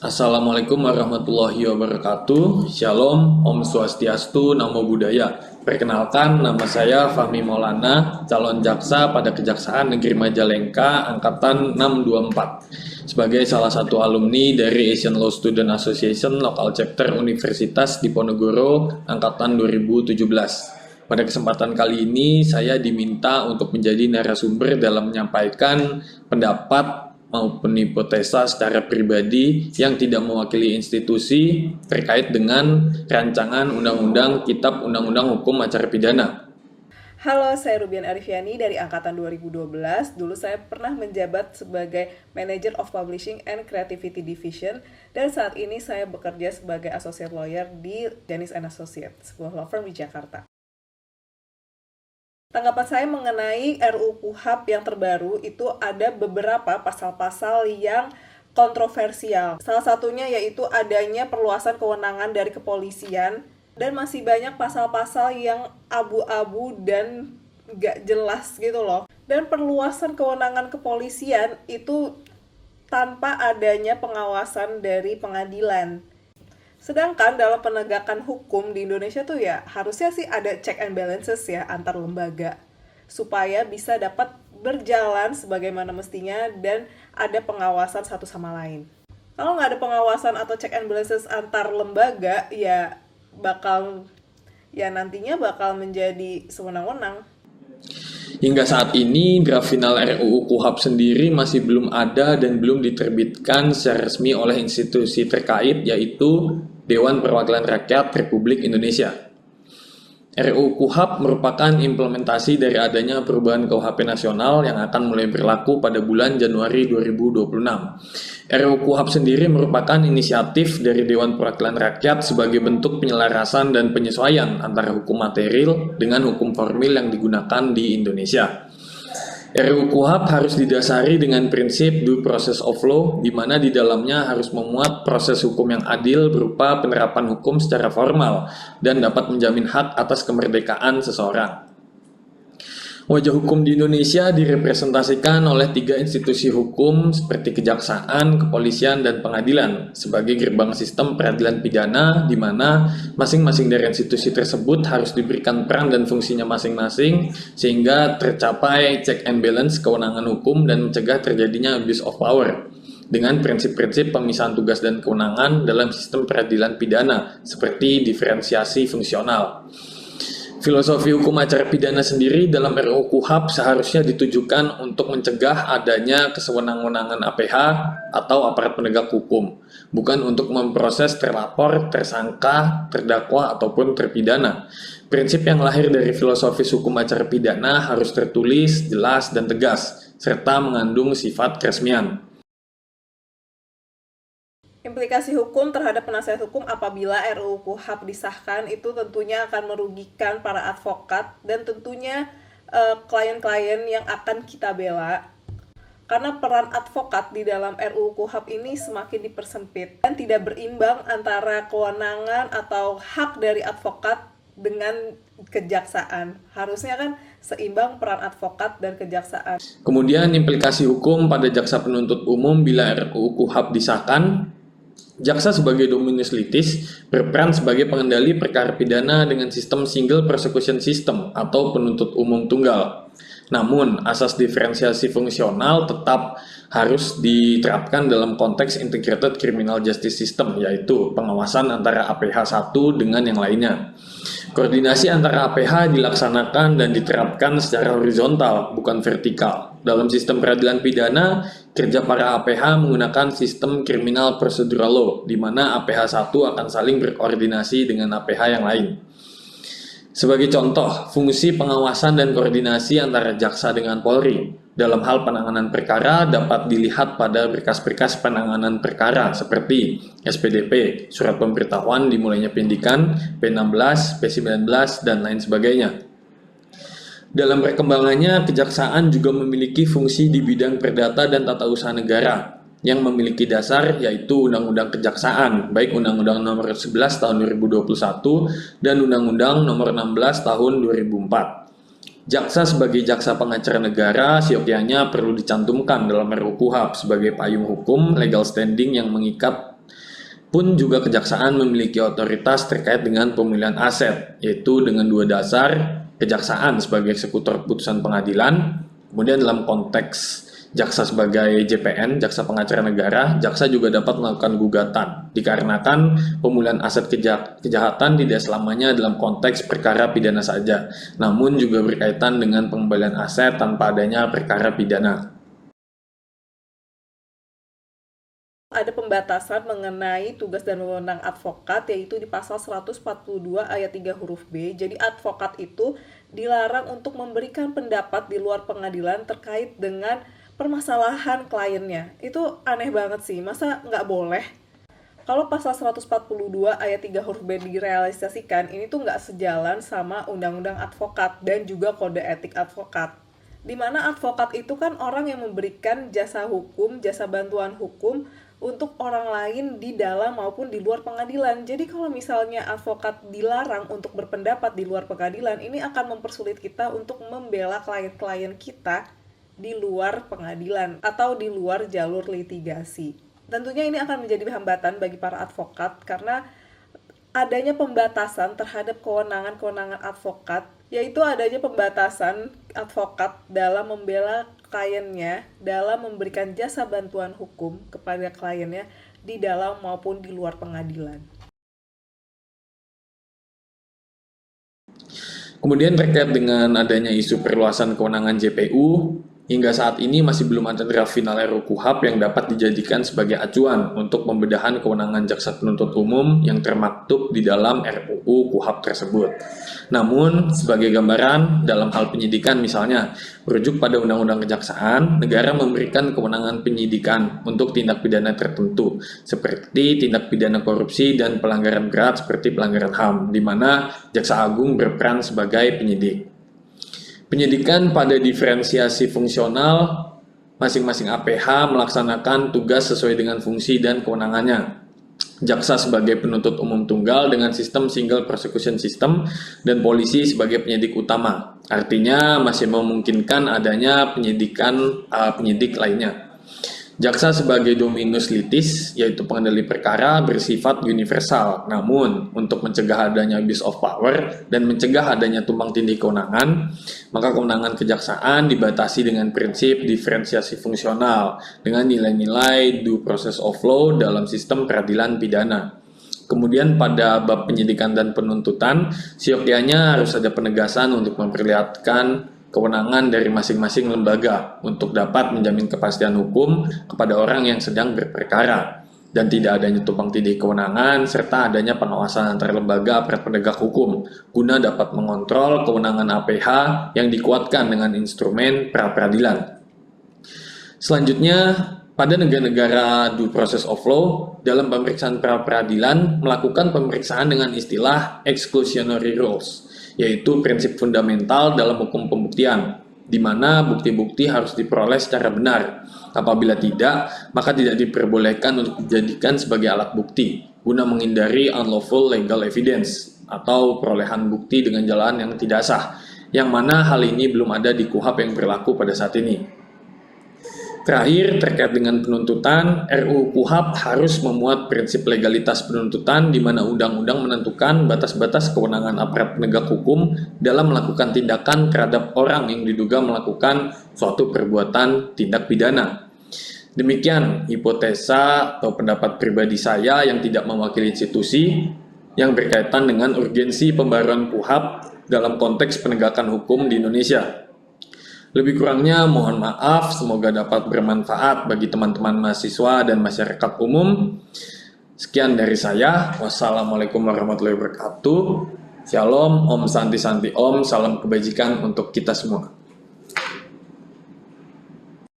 Assalamualaikum warahmatullahi wabarakatuh. Shalom, Om Swastiastu, Namo Buddhaya. Perkenalkan, nama saya Fahmi Maulana, calon jaksa pada Kejaksaan Negeri Majalengka, Angkatan 624. Sebagai salah satu alumni dari Asian Law Student Association Lokal Chapter Universitas Diponegoro, Angkatan 2017. Pada kesempatan kali ini, saya diminta untuk menjadi narasumber dalam menyampaikan pendapat maupun hipotesa secara pribadi yang tidak mewakili institusi terkait dengan rancangan undang-undang Kitab Undang-Undang Hukum Acara Pidana. Halo, saya Rubian Arifiani dari Angkatan 2012. Dulu saya pernah menjabat sebagai Manager of Publishing and Creativity Division, dan saat ini saya bekerja sebagai Associate Lawyer di Janis & Associates, sebuah law firm di Jakarta. Tanggapan saya mengenai RUU KUHP yang terbaru itu ada beberapa pasal-pasal yang kontroversial. Salah satunya yaitu adanya perluasan kewenangan dari kepolisian, dan masih banyak pasal-pasal yang abu-abu dan gak jelas gitu loh. Dan perluasan kewenangan kepolisian itu tanpa adanya pengawasan dari pengadilan. Sedangkan dalam penegakan hukum di Indonesia tuh ya harusnya sih ada check and balances ya antar lembaga supaya bisa dapat berjalan sebagaimana mestinya dan ada pengawasan satu sama lain. Kalau nggak ada pengawasan atau check and balances antar lembaga ya nantinya bakal menjadi sewenang-wenang. Hingga saat ini, draft final RUU KUHP sendiri masih belum ada dan belum diterbitkan secara resmi oleh institusi terkait, yaitu Dewan Perwakilan Rakyat Republik Indonesia. RUU KUHP merupakan implementasi dari adanya perubahan KUHP nasional yang akan mulai berlaku pada bulan Januari 2026. RUU KUHP sendiri merupakan inisiatif dari Dewan Perwakilan Rakyat sebagai bentuk penyelarasan dan penyesuaian antara hukum material dengan hukum formil yang digunakan di Indonesia. RUU KUHP harus didasari dengan prinsip due process of law, di mana di dalamnya harus memuat proses hukum yang adil berupa penerapan hukum secara formal dan dapat menjamin hak atas kemerdekaan seseorang. Wajah hukum di Indonesia direpresentasikan oleh 3 institusi hukum seperti kejaksaan, kepolisian, dan pengadilan sebagai gerbang sistem peradilan pidana di mana masing-masing dari institusi tersebut harus diberikan peran dan fungsinya masing-masing sehingga tercapai check and balance kewenangan hukum dan mencegah terjadinya abuse of power dengan prinsip-prinsip pemisahan tugas dan kewenangan dalam sistem peradilan pidana seperti diferensiasi fungsional. Filosofi hukum acara pidana sendiri dalam RUU KUHP seharusnya ditujukan untuk mencegah adanya kesewenang-wenangan APH atau aparat penegak hukum, bukan untuk memproses terlapor, tersangka, terdakwa, ataupun terpidana. Prinsip yang lahir dari filosofis hukum acara pidana harus tertulis, jelas, dan tegas, serta mengandung sifat keresmian. Implikasi hukum terhadap penasihat hukum apabila RUU KUHP disahkan itu tentunya akan merugikan para advokat dan tentunya klien-klien yang akan kita bela. Karena peran advokat di dalam RUU KUHP ini semakin dipersempit dan tidak berimbang antara kewenangan atau hak dari advokat dengan kejaksaan. Harusnya kan seimbang peran advokat dan kejaksaan. Kemudian implikasi hukum pada jaksa penuntut umum bila RUU KUHP disahkan. Jaksa sebagai dominus litis berperan sebagai pengendali perkara pidana dengan sistem single prosecution system atau penuntut umum tunggal. Namun, asas diferensiasi fungsional tetap harus diterapkan dalam konteks integrated criminal justice system, yaitu pengawasan antara APH 1 dengan yang lainnya. Koordinasi antara APH dilaksanakan dan diterapkan secara horizontal, bukan vertikal. Dalam sistem peradilan pidana, kerja para APH menggunakan sistem criminal procedural law, di mana APH 1 akan saling berkoordinasi dengan APH yang lain. Sebagai contoh, fungsi pengawasan dan koordinasi antara jaksa dengan Polri dalam hal penanganan perkara dapat dilihat pada berkas-berkas penanganan perkara seperti SPDP, surat pemberitahuan dimulainya penyidikan, P16, P19, dan lain sebagainya. Dalam perkembangannya, kejaksaan juga memiliki fungsi di bidang perdata dan tata usaha negara yang memiliki dasar yaitu Undang-Undang Kejaksaan, baik Undang-Undang Nomor 11 Tahun 2021 dan Undang-Undang Nomor 16 Tahun 2004. Jaksa sebagai jaksa pengacara negara siokianya perlu dicantumkan dalam RUU KUHP sebagai payung hukum legal standing yang mengikat pun juga kejaksaan memiliki otoritas terkait dengan pemulihan aset, yaitu dengan dua dasar, kejaksaan sebagai eksekutor putusan pengadilan, kemudian dalam konteks jaksa sebagai JPN, jaksa pengacara negara, jaksa juga dapat melakukan gugatan, dikarenakan pemulihan aset kejahatan tidak selamanya dalam konteks perkara pidana saja, namun juga berkaitan dengan pengembalian aset tanpa adanya perkara pidana. Ada pembatasan mengenai tugas dan wewenang advokat, yaitu di pasal 142 ayat 3 huruf B. Jadi advokat itu dilarang untuk memberikan pendapat di luar pengadilan terkait dengan permasalahan kliennya. Itu aneh banget sih, masa nggak boleh? Kalau pasal 142 ayat 3 huruf B direalisasikan, ini tuh nggak sejalan sama undang-undang advokat dan juga kode etik advokat. Dimana advokat itu kan orang yang memberikan jasa hukum, jasa bantuan hukum untuk orang lain di dalam maupun di luar pengadilan. Jadi kalau misalnya advokat dilarang untuk berpendapat di luar pengadilan, ini akan mempersulit kita untuk membela klien-klien kita di luar pengadilan atau di luar jalur litigasi. Tentunya ini akan menjadi hambatan bagi para advokat karena adanya pembatasan terhadap kewenangan-kewenangan advokat, yaitu adanya pembatasan advokat dalam membela kliennya, dalam memberikan jasa bantuan hukum kepada kliennya di dalam maupun di luar pengadilan. Kemudian terkait dengan adanya isu perluasan kewenangan JPU, hingga saat ini masih belum ada draft final RUU KUHP yang dapat dijadikan sebagai acuan untuk pembedahan kewenangan jaksa penuntut umum yang termaktub di dalam RUU KUHP tersebut. Namun, sebagai gambaran, dalam hal penyidikan misalnya, merujuk pada Undang-Undang Kejaksaan, negara memberikan kewenangan penyidikan untuk tindak pidana tertentu, seperti tindak pidana korupsi dan pelanggaran berat seperti pelanggaran HAM, di mana Jaksa Agung berperan sebagai penyidik. Penyidikan pada diferensiasi fungsional, masing-masing APH melaksanakan tugas sesuai dengan fungsi dan kewenangannya. Jaksa sebagai penuntut umum tunggal dengan sistem single prosecution system dan polisi sebagai penyidik utama. Artinya masih memungkinkan adanya penyidik lainnya. Jaksa sebagai dominus litis, yaitu pengendali perkara, bersifat universal. Namun, untuk mencegah adanya abuse of power dan mencegah adanya tumpang tindih kewenangan, maka kewenangan kejaksaan dibatasi dengan prinsip diferensiasi fungsional dengan nilai-nilai due process of law dalam sistem peradilan pidana. Kemudian pada bab penyidikan dan penuntutan, siokianya harus ada penegasan untuk memperlihatkan kewenangan dari masing-masing lembaga untuk dapat menjamin kepastian hukum kepada orang yang sedang berperkara dan tidak adanya tumpang tindih kewenangan serta adanya pengawasan antar lembaga aparat penegak hukum guna dapat mengontrol kewenangan APH yang dikuatkan dengan instrumen pra-peradilan. Selanjutnya, pada negara-negara due process of law, dalam pemeriksaan pra-peradilan melakukan pemeriksaan dengan istilah exclusionary rules, yaitu prinsip fundamental dalam hukum pembuktian, di mana bukti-bukti harus diperoleh secara benar. Apabila tidak, maka tidak diperbolehkan untuk dijadikan sebagai alat bukti, guna menghindari unlawful legal evidence, atau perolehan bukti dengan jalan yang tidak sah, yang mana hal ini belum ada di KUHP yang berlaku pada saat ini. Terakhir, terkait dengan penuntutan, RUU KUHP harus memuat prinsip legalitas penuntutan di mana undang-undang menentukan batas-batas kewenangan aparat penegak hukum dalam melakukan tindakan terhadap orang yang diduga melakukan suatu perbuatan tindak pidana. Demikian hipotesa atau pendapat pribadi saya yang tidak mewakili institusi yang berkaitan dengan urgensi pembaruan KUHP dalam konteks penegakan hukum di Indonesia. Lebih kurangnya mohon maaf, semoga dapat bermanfaat bagi teman-teman mahasiswa dan masyarakat umum. Sekian dari saya. Wassalamualaikum warahmatullahi wabarakatuh. Shalom, Om Santi Santi Om, salam kebajikan untuk kita semua.